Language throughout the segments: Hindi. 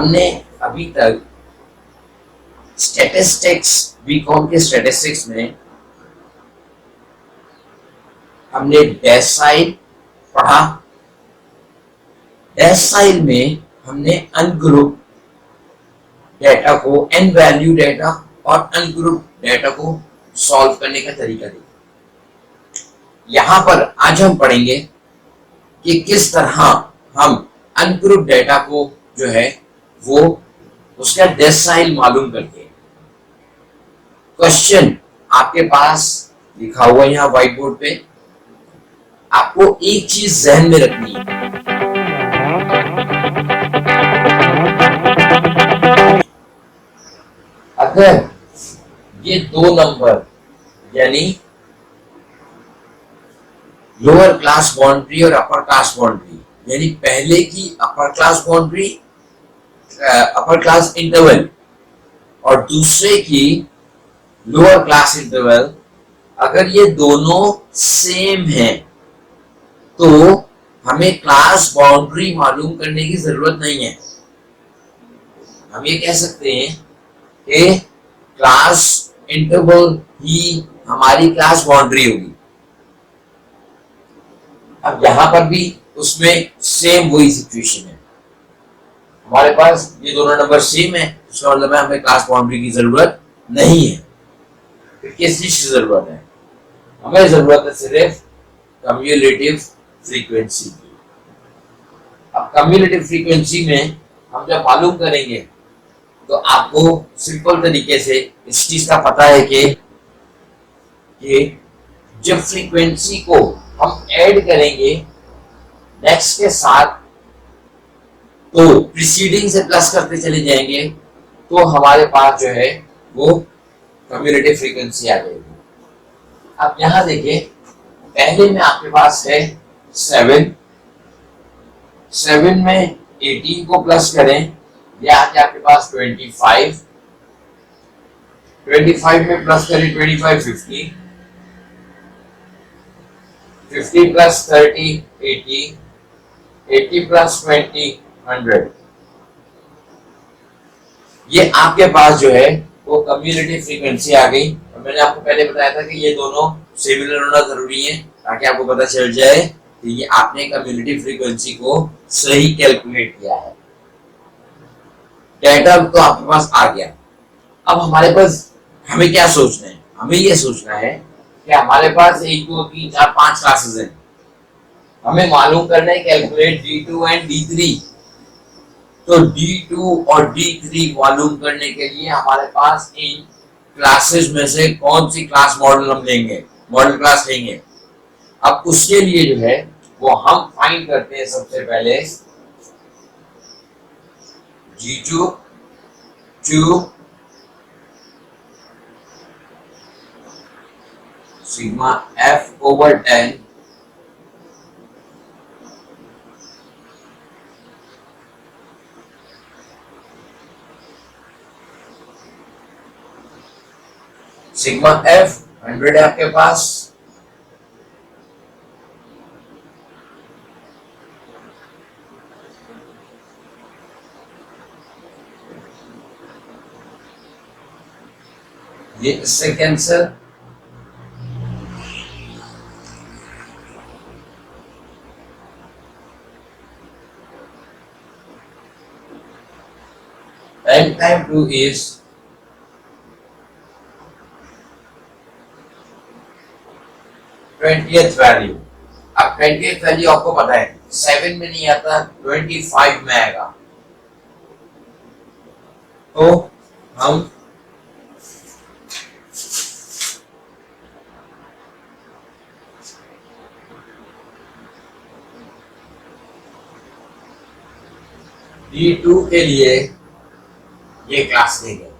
हमने अभी तक स्टैटिस्टिक्स, बीकॉम के स्टैटिस्टिक्स में हमने डेसाइल पढ़ा। डेसाइल में हमने अनग्रुप डेटा को, एन वैल्यू डेटा और अनग्रुप डेटा को सॉल्व करने का तरीका देखा। यहां पर आज हम पढ़ेंगे कि किस तरह हम अनग्रुप डेटा को जो है वो उसका डेसाइल मालूम करते हैं। क्वेश्चन आपके पास लिखा हुआ है यहाँ व्हाइट बोर्ड पे। आपको एक चीज जहन में रखनी है, अगर ये दो नंबर यानी लोअर क्लास बाउंड्री और अपर क्लास बाउंड्री, यानी पहले की upper class boundary, upper class interval और दूसरे की लोअर क्लास इंटरवल, अगर ये दोनों सेम हैं तो हमें क्लास बाउंड्री मालूम करने की जरूरत नहीं है। हम ये कह सकते हैं कि क्लास इंटरवल ही हमारी क्लास बाउंड्री होगी। अब यहां पर भी उसमें सेम वही सिचुएशन है, हमारे पास ये दोनों नंबर सेम है, इसका मतलब है हमें क्लास बाउंड्री की जरूरत नहीं है। फिर किस चीज की जरूरत है? हमें जरूरत है सिर्फ कम्युलेटिव फ्रीक्वेंसी की। अब कम्युलेटिव फ्रीक्वेंसी में हम जब मालूम करेंगे तो आपको सिंपल तरीके से इस चीज का पता है कि जब फ्रीक्वेंसी को हम ऐड करेंगे नेक्स्ट के साथ तो प्रीसीडिंग से प्लस करते चले जाएंगे तो हमारे पास जो है वो कम्युलेटिव फ्रीक्वेंसी आ जाएगी। अब यहां देखिए, पहले में आपके पास है 7 में 18 को प्लस करें, यह आपके पास 25 में प्लस करें 25 50 प्लस 30 80 प्लस 20 100। ये आपके पास जो है वो कम्युलेटिव फ्रीक्वेंसी आ गई। और मैंने आपको पहले बताया था कि ये दोनों सिमिलर होना जरूरी है ताकि आपको पता चल जाए कि ये आपने कम्युलेटिव फ्रीक्वेंसी को सही कैलकुलेट किया है। डेटा तो आपके पास आ गया। अब हमारे पास हमें क्या सोचना है? हमें ये सोचना है कि हमारे पास 1 2 3 4 5 क्लासेस हैं, हमें मालूम करना है कैलकुलेट D2 एंड D3। तो D2 और D3 मालूम करने के लिए हमारे पास इन क्लासेस में से कौन सी क्लास मॉडल हम लेंगे, मॉडल क्लास लेंगे। अब उसके लिए जो है वो हम फाइंड करते हैं सबसे पहले G2 2 sigma F/10 sigma F 100 है आपके पास, ये इससे cancel, n time 2 is 20th value. अब 20th वैल्यू आपको पता है 7 में नहीं आता, 25 में आएगा। तो हम D2 के लिए ये क्लास लेंगे।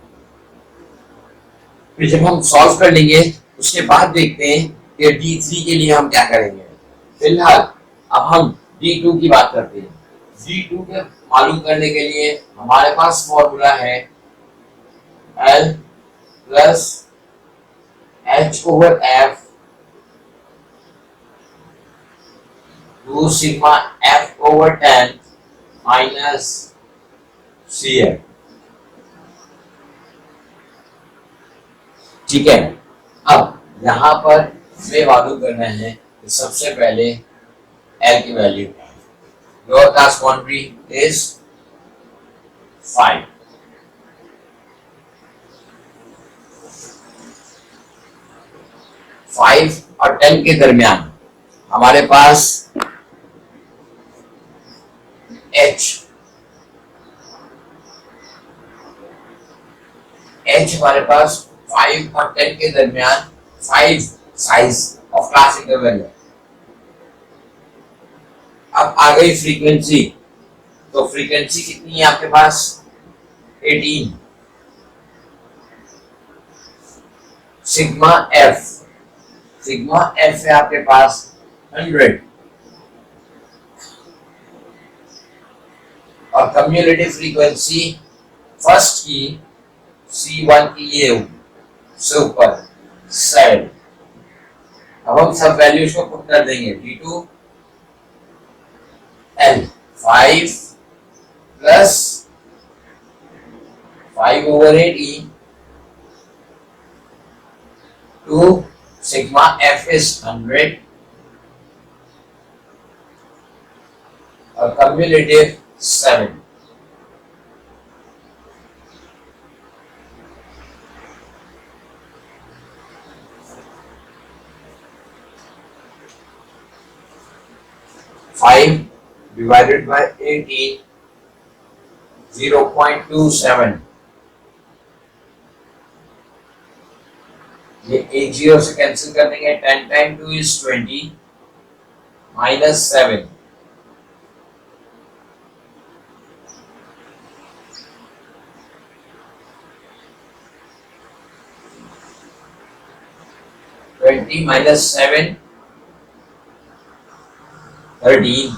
फिर जब हम सॉल्व कर लेंगे उसके बाद देखते हैं कि D3 के लिए हम क्या करेंगे। फिलहाल अब हम D2 की बात करते हैं। D2 के मालूम करने के लिए हमारे पास फॉर्मूला है L plus H/F 2 sigma F/10 minus C F. ठीक है, अब यहां पर हमें मालूम करना है कि सबसे पहले एल की वैल्यू क्या है। Lower class boundary is 5। Five और 10 के दरमियान हमारे पास एच हमारे पास 5 और 10 के दरमियान 5 साइज ऑफ क्लास इंटरवल है। अब आ गई फ्रीक्वेंसी, तो फ्रीक्वेंसी कितनी है आपके पास 18। सिग्मा एफ है आपके पास 100 और कम्युलेटिव फ्रीक्वेंसी फर्स्ट की C1 की ये से ऊपर 7। अब हम सब वैल्यूज को पुट कर देंगे D2 L 5 plus 5/18 to sigma F is 100 और cumulative 7। Five divided by 18 0.27। ये एक जीरो से कैंसिल कर देंगे। 10 टाइम 2 is 20 minus 7। minus 7 13।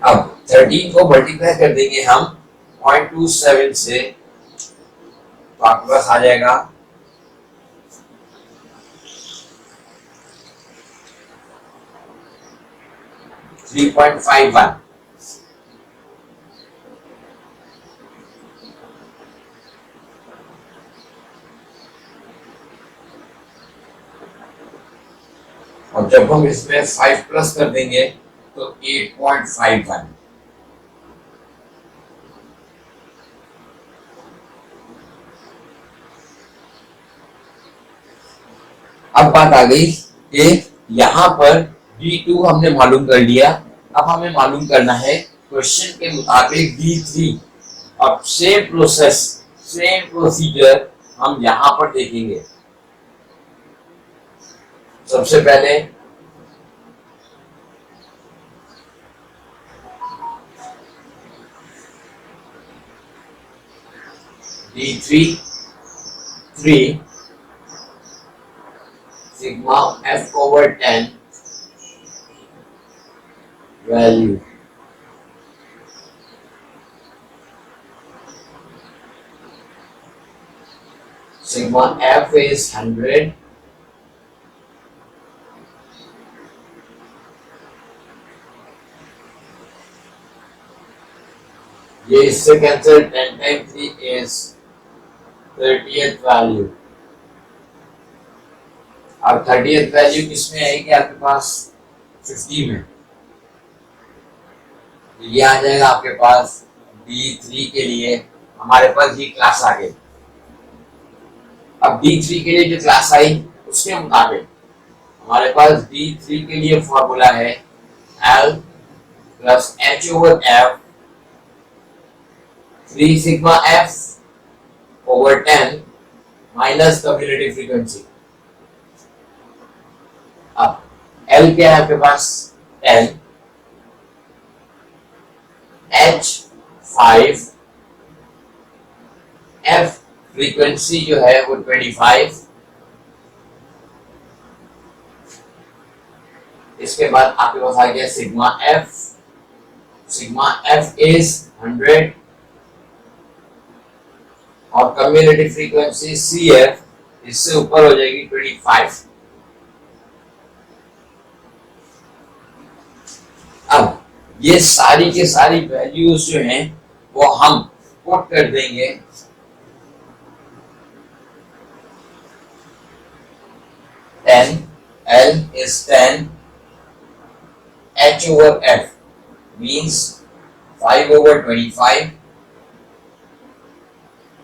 अब 13 को मल्टीप्लाई कर देंगे हम 0.27 से, तो आपके पास आ जाएगा 3.51। और जब हम इसमें 5 प्लस कर देंगे तो 8.51। अब बात आ गई कि यहां पर D2 हमने मालूम कर लिया। अब हमें मालूम करना है क्वेश्चन के मुताबिक D3। अब सेम प्रोसेस सेम प्रोसीजर हम यहां पर देखेंगे। सबसे पहले D3 3 sigma F/10 value sigma F is 100 ये इससे cancel. 10 time 3 is 30th value. अब 30th वैल्यू किसमें आएगी आपके पास 50 में, ये आ जाएगा आपके पास D3 के लिए। हमारे पास ये क्लास आ गई। अब D3 के लिए जो क्लास आई उसके मुताबिक हमारे पास D3 के लिए फॉर्मूला है L plus H/F 3 sigma F/10 minus cumulative frequency. अब L क्या है आपके पास 10, H 5, F फ्रीक्वेंसी जो है वो 25। इसके बाद आपके पास आ गया सिग्मा F इज 100 और कम्युलेटिव फ्रीक्वेंसी CF इससे ऊपर हो जाएगी 25। ये सारी के सारी वैल्यूज जो हैं वो हम पुट कर देंगे 10, L is 10, H over F means 5 over 25,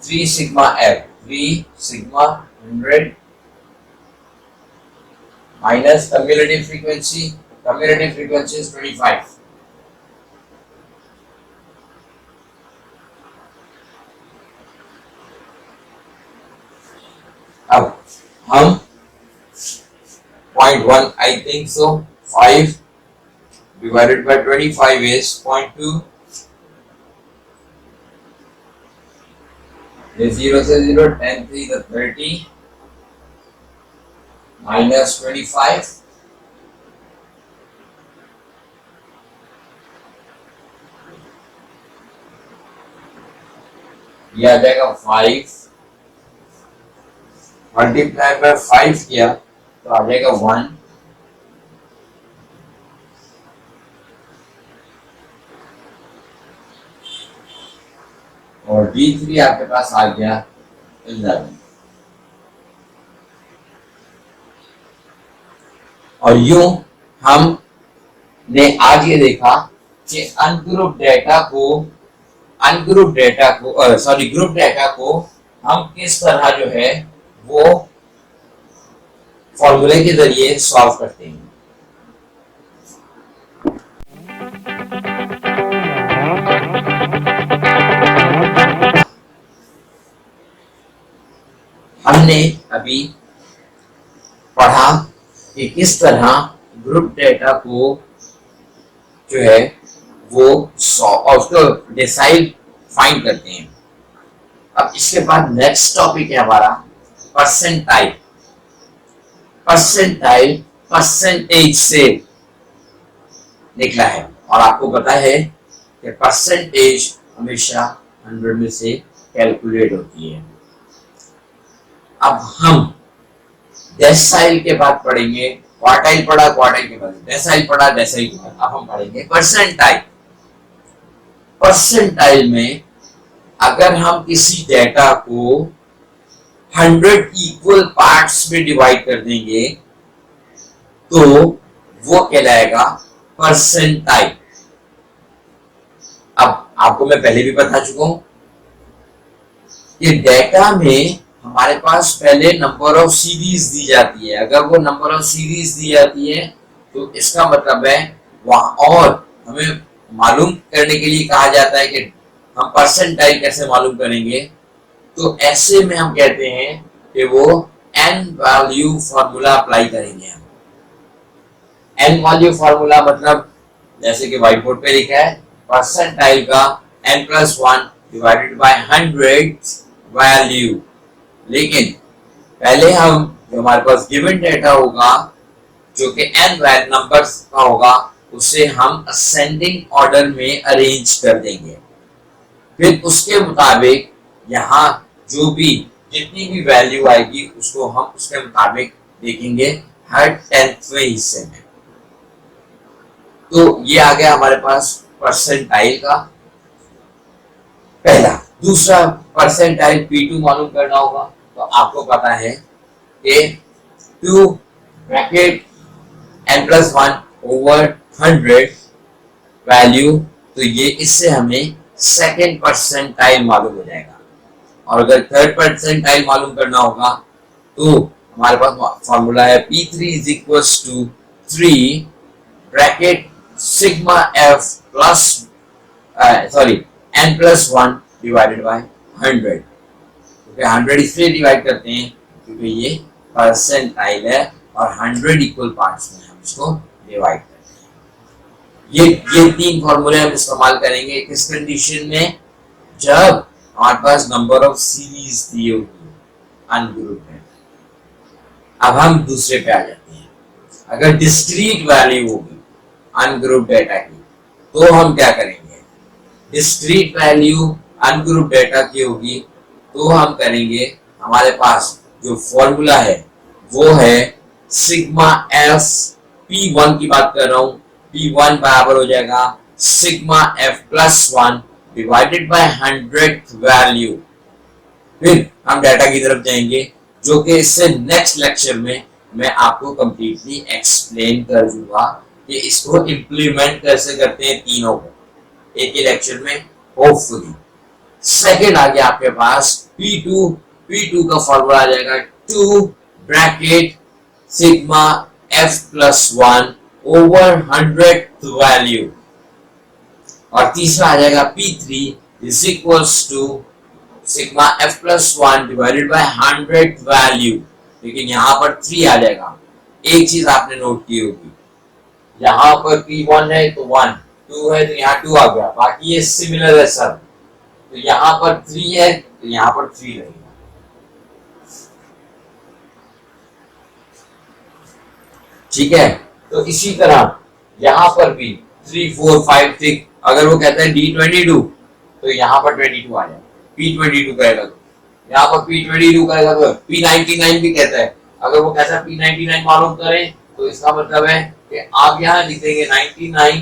3 sigma F, 3 sigma 100 minus cumulative frequency is 25. अब हम 0.1 I think so, 5 divided by 25 is 0.2. ये 0 से 0, 10 3 the 30 minus 25. ये आ जाएगा 5 मल्टीप्लाई बाय 5 किया तो आ जाएगा 1. और D3 आपके पास आ गया 11. और यूं हमने आज ये देखा कि ग्रुप डेटा को हम किस तरह जो है वो फॉर्मूले के जरिए सॉल्व करते हैं. हमने अभी पढ़ा कि किस तरह ग्रुप डेटा को जो है वो उसको डेसाइल फाइंड करते हैं. अब इसके बाद नेक्स्ट टॉपिक है हमारा परसेंटाइल. परसेंटेज से निकला है और आपको पता है कि परसेंटेज हमेशा 100 में से कैलकुलेट होती है. अब हम डेसाइल के बाद पढ़ेंगे, क्वार्टाइल पढ़ा, क्वार्टाइल के बाद डेसाइल पढ़ा, डेसाइल के बाद अब हम पढ़ेंगे परसेंटाइल. परसेंटाइल में अगर हम किसी डेटा को 100 इक्वल पार्ट्स में डिवाइड कर देंगे तो वो कहलाएगा परसेंटाइल. अब आपको मैं पहले भी बता चुका हूं कि डेटा में हमारे पास पहले नंबर ऑफ सीरीज दी जाती है. अगर वो नंबर ऑफ सीरीज दी जाती है तो इसका मतलब है वहां और हमें मालूम करने के लिए कहा जाता है कि हम परसेंटाइल कैसे मालूम करेंगे. तो ऐसे में हम कहते हैं कि वो n वैल्यू फार्मूला अप्लाई करेंगे. हम n वैल्यू फार्मूला मतलब जैसे कि व्हाइट बोर्ड पे लिखा है परसेंटाइल का n+1 डिवाइडेड बाय 100 वैल्यू. लेकिन पहले हम जो हमारे पास गिवन डेटा होगा जो कि n नंबर्स का होगा उसे हम असेंडिंग ऑर्डर में अरेंज कर देंगे. फिर उसके मुताबिक यहाँ जो भी जितनी भी वैल्यू आएगी उसको हम उसके मुताबिक देखेंगे हर 10वें हिस्से में. तो ये आ गया हमारे पास परसेंटाइल का पहला. दूसरा परसेंटाइल P2 मालूम करना होगा. तो आपको पता है कि 2 ब्रैकेट n+1 ओवर 100 वैल्यू. तो ये इससे हमें सेकेंड परसेंटाइल मालूम हो जाएगा. और अगर थर्ड परसेंटाइल मालूम करना होगा तो हमारे पास फॉर्मूला है P3 is equals to 3 bracket sigma f plus n+1 divided by 100. 100 इसलिए डिवाइड करते हैं क्योंकि ये परसेंटाइल है और 100 इक्वल पार्ट्स में हम इसको डिवाइड करते हैं. ये तीन फॉर्मूले हम इस्तेमाल करेंगे किस कंडीशन में, जब हमारे पास नंबर ऑफ सीरीज दी होगी अनग्रुप डेटा. अब हम दूसरे पे आ जाते हैं. अगर डिस्क्रीट वैल्यू होगी अनग्रुप डेटा की तो हम क्या करेंगे. डिस्क्रीट वैल्यू अनग्रुप डेटा की होगी तो हम करेंगे, हमारे पास जो फॉर्मूला है वो है सिग्मा एफ. P1 की बात कर रहा हूं. P1 बराबर हो जाएगा sigma F plus 1 divided by 100th value. फिर हम डाटा की तरफ जाएंगे, जो कि इससे नेक्स्ट लेक्चर में मैं आपको कंप्लीटली एक्सप्लेन कर दूंगा कि इसको इम्प्लीमेंट कैसे करते हैं तीनों को एक ही लेक्चर में होपफुली। सेकंड आ गया आपके पास P2 का फॉर्मूला आ जाएगा 2 bracket sigma F plus 1 over 100th value, और तीसरा आ जाएगा P3 is equals to sigma F plus 1 divided by 100th value. लेकिन यहाँ पर 3 आ जाएगा। एक चीज आपने नोट की होगी, यहाँ पर P1 है तो 1, 2 है तो यहाँ 2 आ गया, बाकी ये सिमिलर है सब। तो यहाँ पर 3 है तो यहाँ पर 3 रहेगा। ठीक है, तो इसी तरह यहाँ पर भी 3, 4, 5, 6, अगर वो कहता है D22 तो यहाँ पर 22 आ जाएगा। P22 कहेगा तो यहाँ पर P22 कहेगा तो P99 भी कहता है। अगर वो कहता है P99 मालूम करें तो इसका मतलब है कि आप यहाँ लिखेंगे 99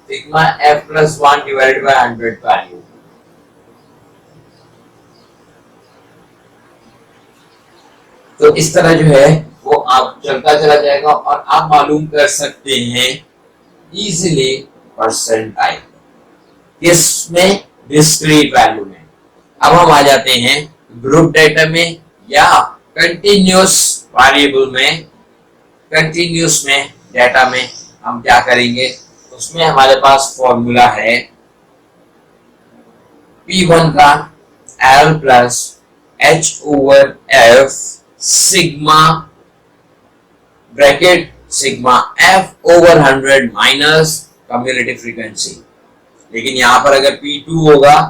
sigma F plus 1 divided by 100 value. तो इस तरह जो है वो आप चलता चला जाएगा और आप मालूम कर सकते हैं इजीली परसेंटाइल किसमें, डिस्क्रीट वैल्यू में। अब हम आ जाते हैं ग्रुप डेटा में या कंटिन्यूअस वेरिएबल में। कंटिन्यूअस में डेटा में हम क्या करेंगे, उसमें हमारे पास फॉर्मूला है P1 का L plus H over F sigma bracket sigma F over 100 minus cumulative frequency. लेकिन यहाँ पर अगर P2 होगा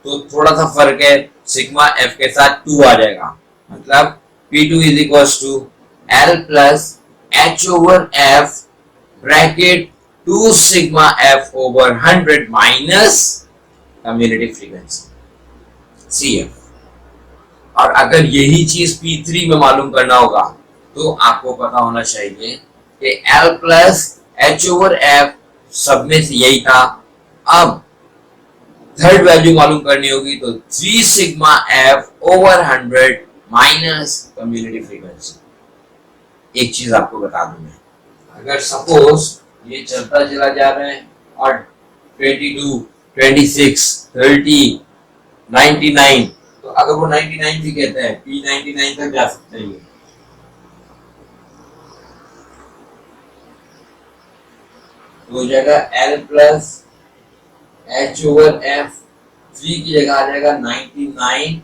तो थोड़ा सा फर्क है, सिग्मा F के साथ 2 आ जाएगा, मतलब P2 is equal to L plus H over F bracket 2 sigma F over 100 minus cumulative frequency CF। और अगर यही चीज P3 में मालूम करना होगा तो आपको पता होना चाहिए कि L plus H over F सब में से यही था। अब थर्ड वैल्यू मालूम करनी होगी तो 3 sigma F over 100 minus cumulative frequency. एक चीज आपको बता दूं मैं, अगर सपोज ये चलता चला जा रहा है और 22, 26, 30, 99, तो अगर वो 99 भी कहता है P99 तक जा सकता है। तो हो जाएगा L plus H over F, 3 की जगह आ जाएगा 99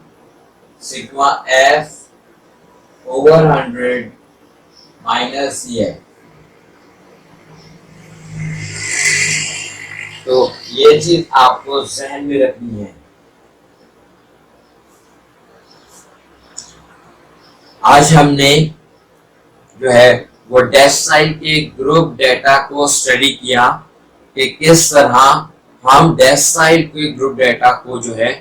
सिग्मा F ओवर 100 माइनस ये। तो ये चीज आपको जहन में रखनी है। आज हमने जो है वो डेसिमल के ग्रुप डेटा को स्टडी किया कि किस तरह हम डेसिमल के ग्रुप डेटा को जो है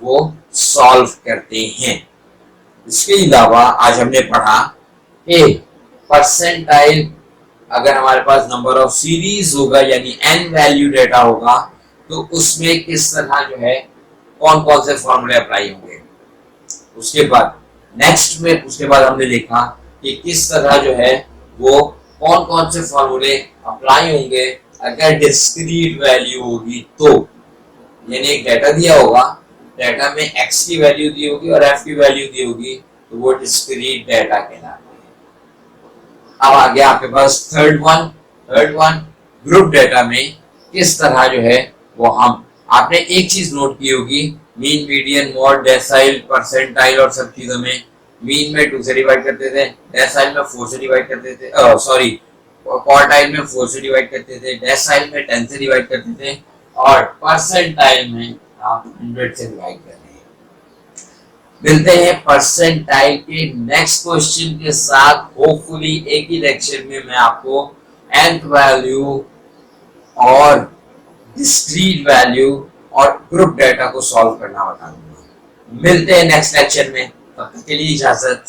वो सॉल्व करते हैं। इसके अलावा आज हमने पढ़ा कि परसेंटाइल, अगर हमारे पास नंबर ऑफ सीरीज होगा यानी n वैल्यू डेटा होगा तो उसमें किस तरह जो है कौन कौन से फॉर्मूले अप्लाई होंगे। उसके बाद उसके बाद हमने देखा कि किस तरह जो है वो कौन कौन से फॉर्मूले अप्लाई होंगे अगर डिस्क्रीट वैल्यू होगी तो, यानी एक डाटा दिया होगा, डाटा में x की वैल्यू दी होगी और f की वैल्यू दी होगी तो वो डिस्क्रीट डाटा कहलाता है। अब आ गया आपके पास थर्ड वन ग्रुप डेटा में किस तरह जो है वो हम, आपने एक चीज नोट की होगी, mean, median, mod, decyl, percentile और सब चीजों में मीन में 2 से डिवाइड करते थे, डेसाइल में 4 से डिवाइड करते थे, सॉरी क्वार्टाइल में 4 से डिवाइड करते थे, डेसाइल में 10 से डिवाइड करते थे और परसेंटाइल में आप 100 से डिवाइड कर रहे हैं। मिलते हैं परसेंटाइल के नेक्स्ट क्वेश्चन के साथ। होपफुली एक ही लेक्चर में मैं आपको nth वैल्यू और डिस्क्रीट वैल्यू और ग्रुप डेटा को सॉल्व करना बता दूंगा। मिलते हैं नेक्स्ट लेक्चर में, तब तक के लिए इजाजत।